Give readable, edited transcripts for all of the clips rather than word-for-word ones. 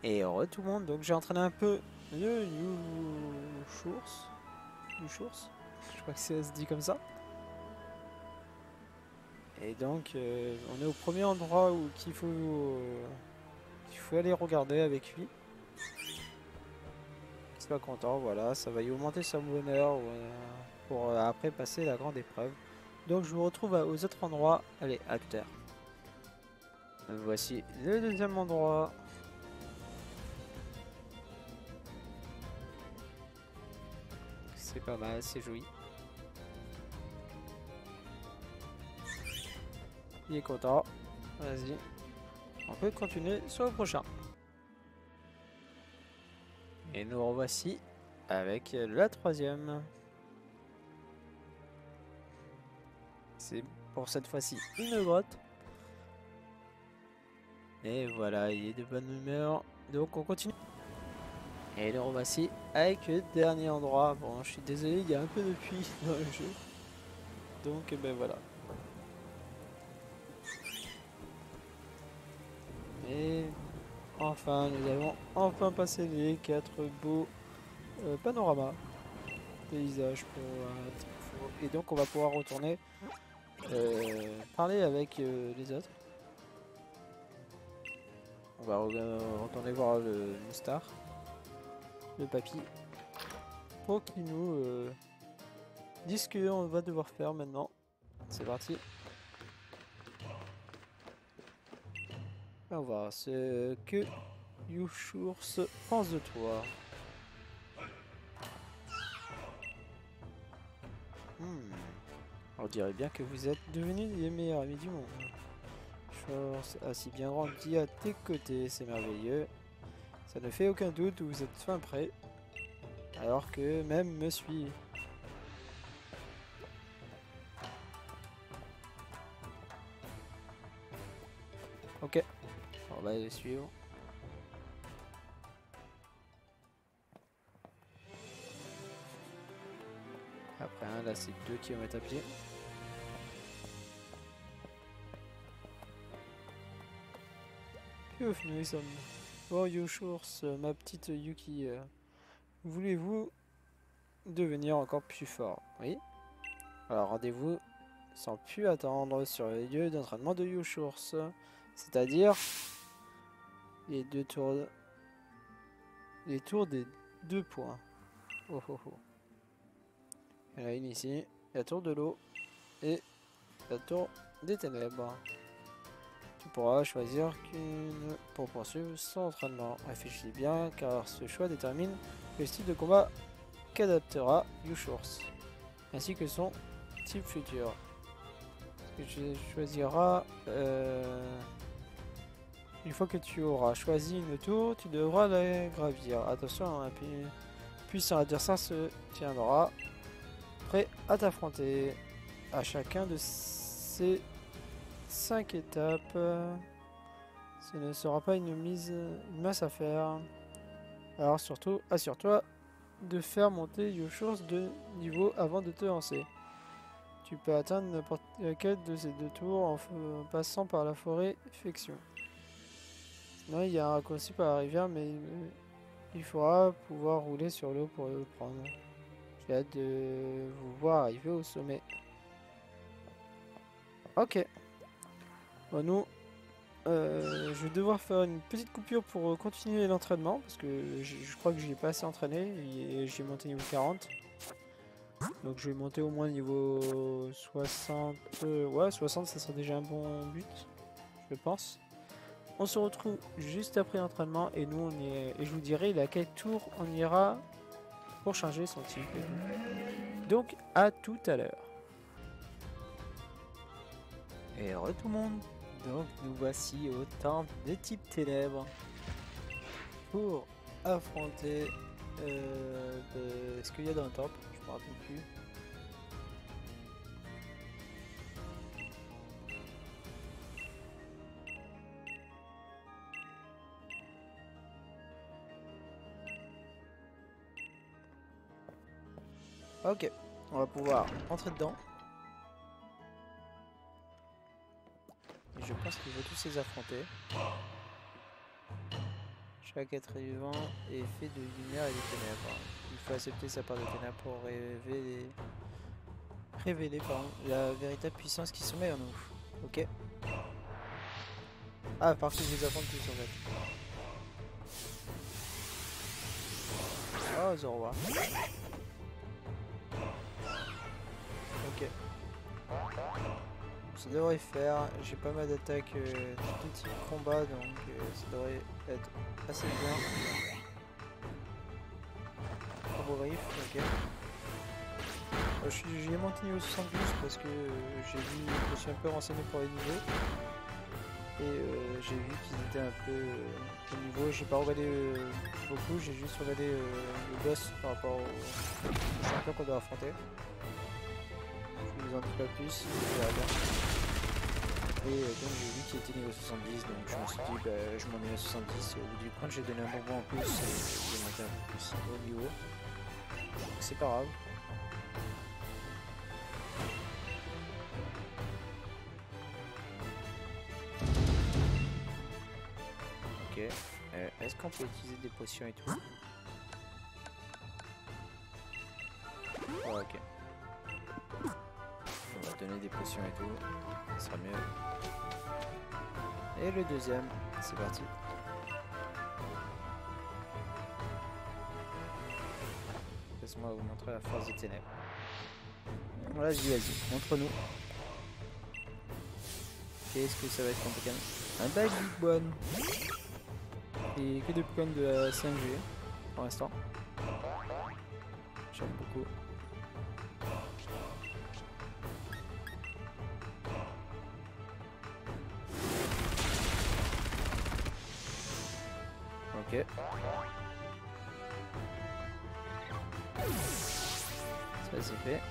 Et heureux tout le monde, donc j'ai entraîné un peu le Youchours. Youchours, je crois que ça se dit comme ça. Et donc on est au premier endroit où qu'il faut aller regarder avec lui. Il n'est pas content, voilà, ça va y augmenter son bonheur pour après passer la grande épreuve. Donc je vous retrouve aux autres endroits. Allez, à tout à l'heure. Voici le deuxième endroit. C'est pas mal, c'est joli. Il est content. Vas-y. On peut continuer sur le prochain. Et nous revoici avec la troisième. C'est pour cette fois-ci une grotte. Et voilà, il est de bonne humeur. Donc on continue. Et nous revoici avec le dernier endroit. Bon, je suis désolé, il y a un peu de pluie dans le jeu. Donc ben voilà. Et enfin, nous avons enfin passé les 4 beaux panoramas. Paysages et donc on va pouvoir retourner parler avec les autres. On va retourner voir le Moustar, le papy, pour qu'il nous dise ce qu'on va devoir faire maintenant. C'est parti. On va voir ce que Youchours pense de toi. On dirait bien que vous êtes devenus les meilleurs amis du monde. Chours a si bien grandi à tes côtés, c'est merveilleux. Ça ne fait aucun doute, vous êtes fin prêt. Alors que même me suit. Ok, on va les suivre. Après un, là c'est 2 km à pied. Piouf, nous y sommes. Bon, Youchours, ma petite Yuki, voulez-vous devenir encore plus fort? Oui. Alors rendez-vous sans plus attendre sur le lieu d'entraînement de Youchours. C'est-à-dire les tours des 2 points. Oh oh oh. Il y en a une ici, la tour de l'eau et la tour des ténèbres. Tu pourras choisir qu'une pour poursuivre son entraînement. Réfléchis bien car ce choix détermine le style de combat qu'adaptera Youchours, ainsi que son type futur. Ce que tu choisiras une fois que tu auras choisi une tour, tu devras la gravir. Attention, un puissant adversaire se tiendra prêt à t'affronter à chacun de ces 5 étapes. Ce ne sera pas une mince affaire. Alors surtout, assure-toi de faire monter Youchours de niveau avant de te lancer. Tu peux atteindre n'importe laquelle de ces 2 tours en passant par la forêt Fection. Sinon, il y a un raccourci par la rivière, mais il faudra pouvoir rouler sur l'eau pour le prendre. J'ai hâte de vous voir arriver au sommet. Ok. Bon, nous, je vais devoir faire une petite coupure pour continuer l'entraînement, parce que je crois que j'ai pas assez entraîné, et j'ai monté niveau 40. Donc je vais monter au moins niveau 60. Ouais, 60, ça serait déjà un bon but, je pense. On se retrouve juste après l'entraînement, et nous, et je vous dirai à quel tour on ira pour changer son type. Donc, à tout à l'heure. Et re tout le monde. Donc, nous voici au temple des types ténèbres pour affronter. Est-ce qu'il y a dans le temple? Je me rappelle plus. Ok, on va pouvoir entrer dedans. Et je pense qu'il faut tous les affronter. Chaque être vivant est fait de lumière et de ténèbres. Il faut accepter sa part de ténèbres pour révéler la véritable puissance qui sommeille en nous. Ok. Ah, parce que je les affronte tous en fait. Oh, Zoroa. Ok. Ça devrait faire. J'ai pas mal d'attaques de tout type combat, donc ça devrait être assez bien. Riff, ok. J'ai monté niveau 72 parce que je me suis un peu renseigné pour les niveaux. Et j'ai vu qu'ils étaient un peu au niveau. J'ai pas regardé beaucoup, j'ai juste regardé le boss par rapport au champion qu'on doit affronter. Je vous en dis pas plus, je verrai bien. Et donc j'ai vu qu'il était niveau 70, donc je me suis dit bah, je m'en mets à 70. Au bout du compte j'ai donné un bonbon en plus et j'ai monté un peu plus au niveau. Donc c'est pas grave. Ok. Est-ce qu'on peut utiliser des potions et tout? Oh, ok. On va donner des potions et tout. Ça sera mieux. Et le deuxième. C'est parti. Laisse-moi vous montrer la force des ténèbres. Voilà, je dis vas-y, montre-nous. Qu'est-ce que ça va être compliqué? Un bag Big One. Et que des Pokémon de la 5G pour l'instant. J'aime beaucoup. Ok. Ça c'est fait.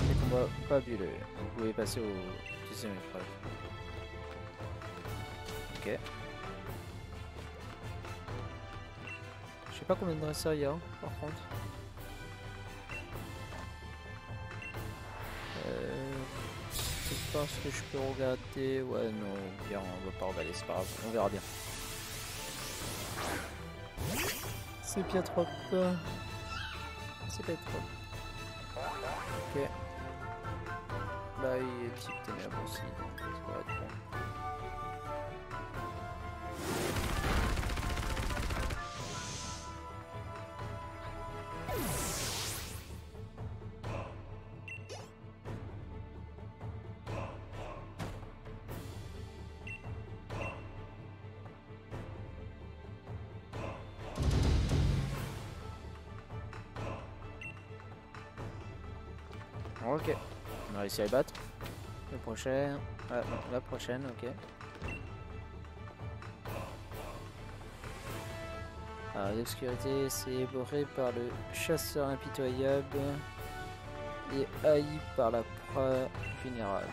Les combats fabuleux. Vous pouvez passer au deuxième épreuve. Ok. Je sais pas combien de dresseurs il y a par contre. Je pense que je peux regarder. Ouais, non, bien, on va pas regarder, c'est pas grave, on verra bien. C'est bien trop. C'est bien trop. Ok. Bah, il est type ténèbres aussi, donc ça va être bon. Ok, on a réussi à les battre. Le prochain. Ah, non, la prochaine, ok. Alors, l'obscurité, c'est éboré par le chasseur impitoyable et haï par la proie vulnérable.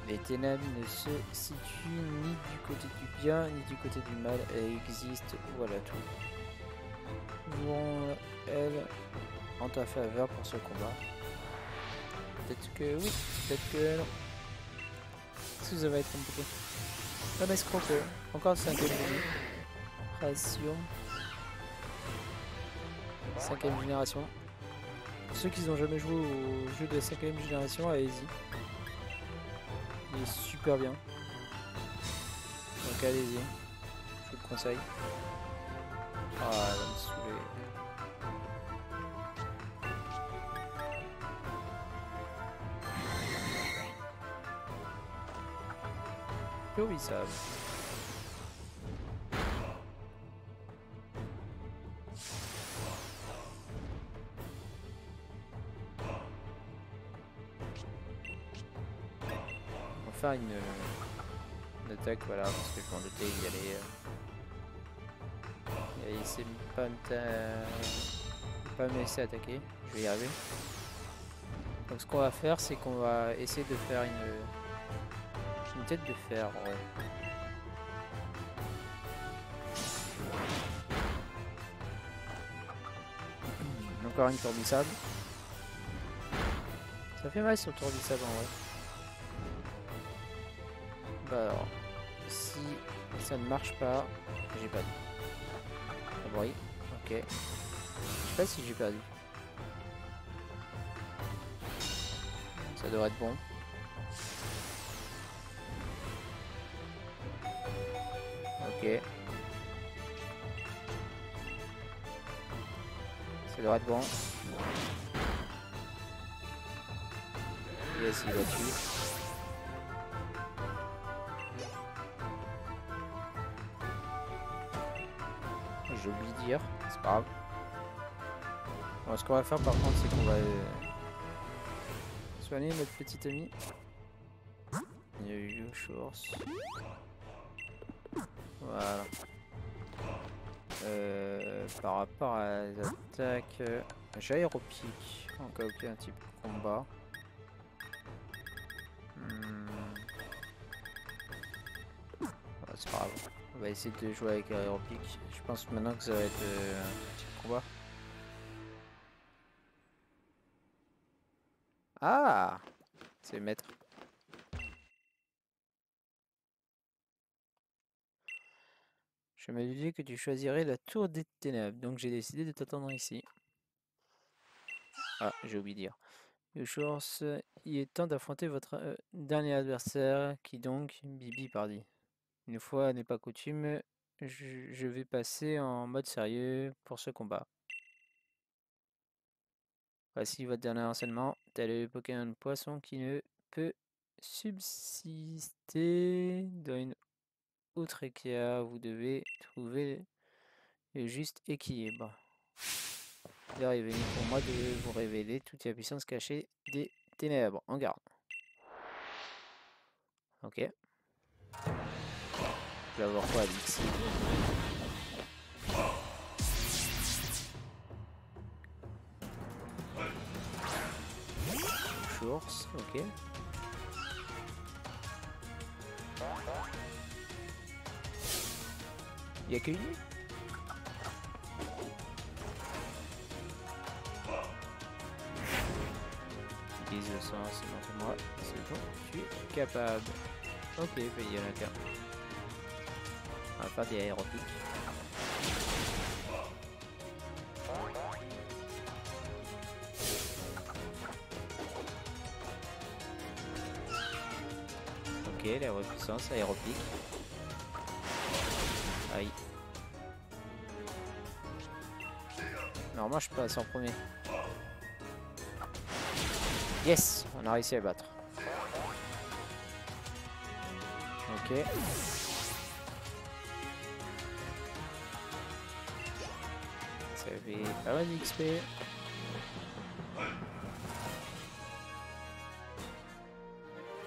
Les ténèbres ne se situent ni du côté du bien ni du côté du mal, elles existent, voilà tout. Jouons elles en ta faveur pour ce combat. Peut-être que oui, peut-être que non. Est-ce que ça va être compliqué? La messe croco, encore 5ème génération. Cinquième génération. Ceux qui n'ont jamais joué au jeu de la 5ème génération, allez-y. Il est super bien. Donc allez-y, je vous le conseille. Ah, elle va me saouler. Purissable. On va faire une attaque, voilà, parce que je m'en doutais, il y allait. Il essaie de pas me laisser attaquer. Je vais y arriver. Donc ce qu'on va faire, c'est qu'on va essayer de faire une tête de fer. Ouais. Encore une tour du sable. Ça fait mal sur le tour du sabre en vrai. Bah alors, si ça ne marche pas, j'ai perdu. Ah oui, ok. Je sais pas si j'ai perdu. Ça devrait être bon. Ok. Ça devrait être bon. Yes, il va dessus. J'ai oublié de dire, c'est pas grave. Bon, ce qu'on va faire par contre, c'est qu'on va soigner notre petit ami. Il y a eu Shores. Voilà. Par rapport à les attaques, j'ai aéropique en cas où il y a un type de combat. Ouais, c'est pas grave. On va essayer de jouer avec aéropique. Je pense maintenant que ça va être un type de combat. Ah, c'est maître. Je me disais que tu choisirais la tour des ténèbres, donc j'ai décidé de t'attendre ici. Ah, j'ai oublié de dire. Chance, il est temps d'affronter votre dernier adversaire, qui donc, Bibi Pardy. Une fois n'est pas coutume, je vais passer en mode sérieux pour ce combat. Voici votre dernier enseignement. Tel le Pokémon poisson qui ne peut subsister dans une autre équerre. Vous devez trouver le juste équilibre. L'heure est venue pour moi de vous révéler toute la puissance cachée des ténèbres. En garde. Ok. Je vais avoir quoi, Alix? Source, ok. Il y a que lui? Utilise le sang, c'est bon pour moi. C'est bon, tu es capable. Ok, il y en a qu'un. On va faire des aéropiques. Ok, la repuissance aéropique. Aïe. Normalement, je passe en premier. Yes, on a réussi à battre. Ok. Ça fait pas mal d'XP.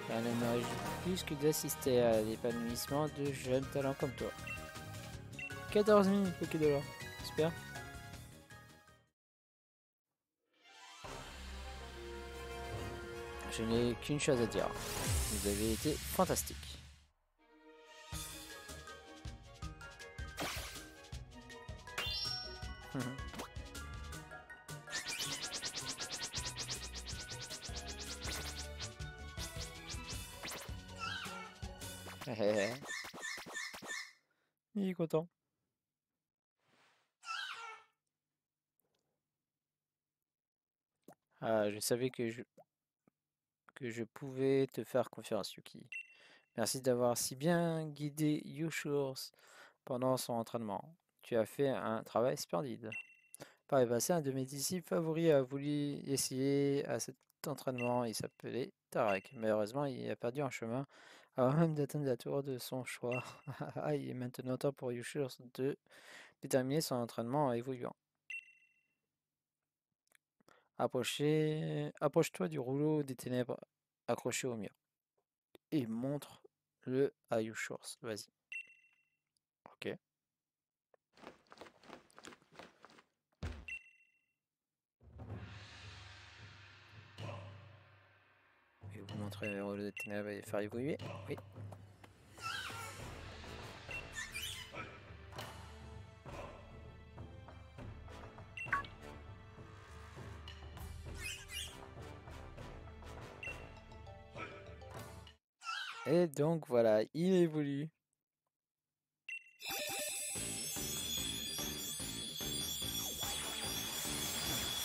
Ça ne mérite plus que d'assister à l'épanouissement de jeunes talents comme toi. 14 000 $. Super. Je n'ai qu'une chose à dire. Vous avez été fantastique. Il est content. Ah, je savais que je pouvais te faire confiance, Yuki. Merci d'avoir si bien guidé Yushurs pendant son entraînement. Tu as fait un travail splendide. Par le passé, un de mes disciples favoris a voulu essayer à cet entraînement. Il s'appelait Tarek. Malheureusement, il a perdu en chemin avant même d'atteindre la tour de son choix. Il est maintenant temps pour Yushurs de déterminer son entraînement en évoluant. Approche-toi du rouleau des ténèbres accroché au mur et montre-le à Yushurs. Vas-y. Ok. Je vais vous montrer le rouleau des ténèbres et faire évoluer. Oui. Et donc voilà, il évolue.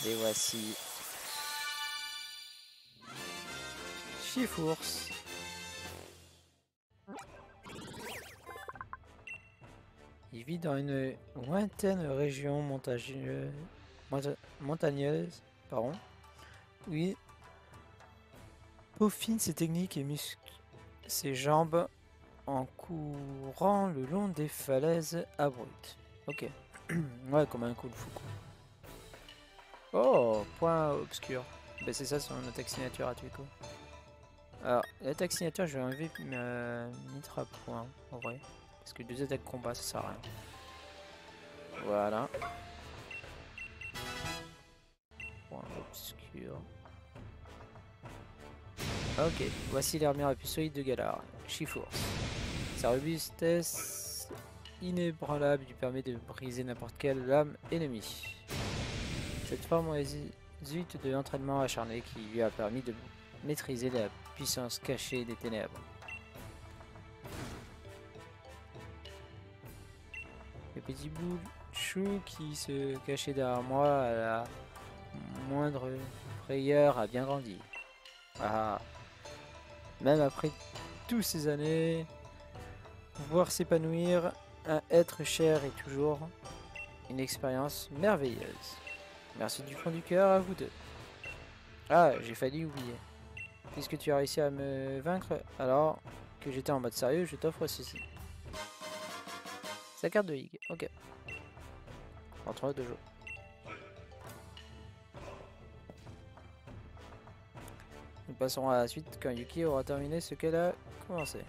Et voici Chifours. Il vit dans une lointaine région montagneuse, pardon, où il peaufine ses techniques et muscle ses jambes en courant le long des falaises abruptes. Ok. Ouais, comme un coup de fou. Oh, point obscur. Ben c'est ça son attaque signature à Tuco. Alors, l'attaque signature, je vais enlever Mitra point en vrai. Parce que 2 attaques combat, ça sert à rien. Voilà. Point obscur. Ok, voici l'armure la plus solide de Galar, Chifours. Sa robustesse inébranlable lui permet de briser n'importe quelle lame ennemie. Cette forme résulte de l'entraînement acharné qui lui a permis de maîtriser la puissance cachée des ténèbres. Le petit bout chou qui se cachait derrière moi à la moindre frayeur a bien grandi. Ah, même après toutes ces années, voir s'épanouir un être cher est toujours une expérience merveilleuse. Merci du fond du cœur à vous deux. Ah, j'ai failli oublier. Puisque tu as réussi à me vaincre alors que j'étais en mode sérieux, je t'offre ceci. Sa carte de ligue, ok. Entre deux jours. Nous passerons à la suite quand Yuki aura terminé ce qu'elle a commencé.